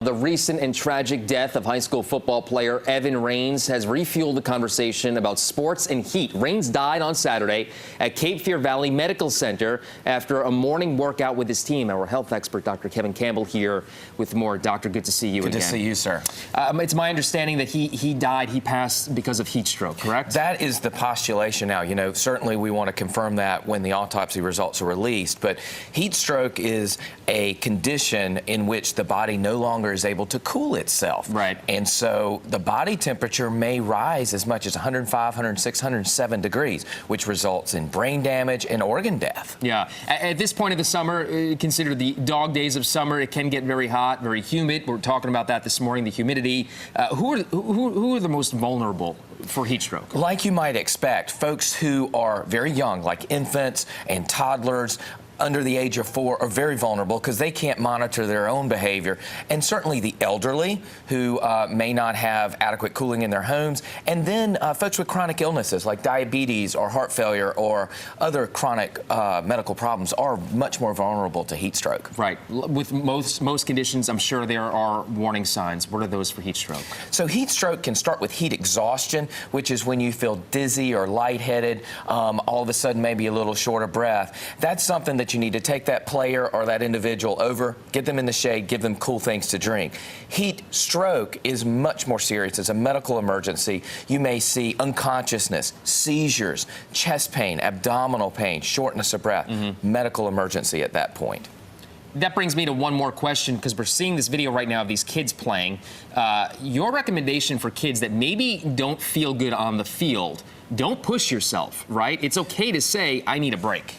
The recent and tragic death of high school football player Evan Rains has refueled the conversation about sports and heat. Rains died on Saturday at Cape Fear Valley Medical Center after a morning workout with his team. Our health expert, Dr. Campbell, here with more. Doctor, good to see you again. Good to see you, sir. It's my understanding that he passed because of heat stroke, correct? That is the postulation now. You know, certainly we want to confirm that when the autopsy results are released, but heat stroke is a condition in which the body no longer is able to cool itself. Right. And so the body temperature may rise as much as 105, 106, 107 degrees, which results in brain damage and organ death. Yeah. At this point of the summer, consider the dog days of summer, it can get very hot, very humid. We're talking about that this morning, the humidity. Who are the most vulnerable for heat stroke? Like you might expect, folks who are very young, like infants and toddlers, under the age of 4 are very vulnerable because they can't monitor their own behavior. And certainly the elderly who may not have adequate cooling in their homes. And then folks with chronic illnesses like diabetes or heart failure or other chronic medical problems are much more vulnerable to heat stroke. Right. With most conditions, I'm sure there are warning signs. What are those for heat stroke? So heat stroke can start with heat exhaustion, which is when you feel dizzy or lightheaded, all of a sudden maybe a little short of breath. That's something that you need to take that player or that individual over, get them in the shade, give them cool things to drink. Heat stroke is much more serious. It's a medical emergency. You may see unconsciousness, seizures, chest pain, abdominal pain, shortness of breath. Medical emergency at that point. That brings me to one more question, because we're seeing this video right now of these kids playing. Your recommendation for kids that maybe don't feel good on the field, don't push yourself, right? It's okay to say, I need a break.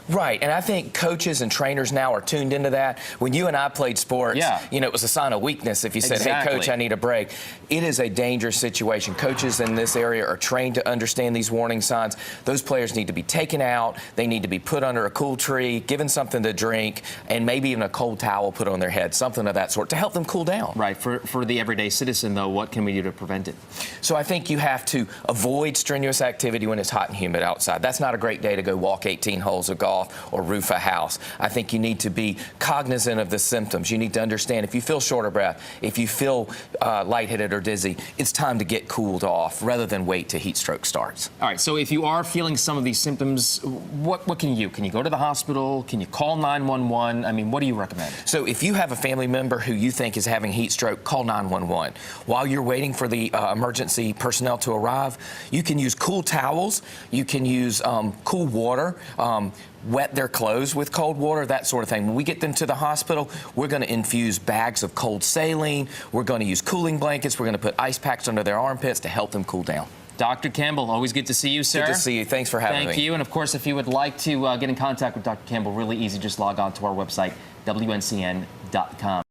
Right, and I think coaches and trainers now are tuned into that. When you and I played sports, you know, it was a sign of weakness if you said, hey, coach, I need a break. It is a dangerous situation. Coaches in this area are trained to understand these warning signs. Those players need to be taken out. They need to be put under a cool tree, given something to drink, and maybe even a cold towel put on their head, something of that sort, to help them cool down. Right. For the everyday citizen, though, what can we do to prevent it? So I think you have to avoid strenuous activity when it's hot and humid outside. That's not a great day to go walk 18 holes of golf or roof a house. I think you need to be cognizant of the symptoms. You need to understand if you feel short of breath, if you feel lightheaded or dizzy, it's time to get cooled off rather than wait till heat stroke starts. All right, so if you are feeling some of these symptoms, what can you do? Can you go to the hospital? Can you call 911? I mean, what do you recommend? So if you have a family member who you think is having heat stroke, call 911. While you're waiting for the emergency personnel to arrive, you can use cool towels, you can use cool water, wet their clothes with cold water, that sort of thing. When we get them to the hospital, we're going to infuse bags of cold saline, we're going to use cooling blankets, we're going to put ice packs under their armpits to help them cool down. Dr. Campbell, always good to see you, sir. Good to see you. Thanks for having me. Thank you. And, of course, if you would like to get in contact with Dr. Campbell, really easy. Just log on to our website, WNCN.com.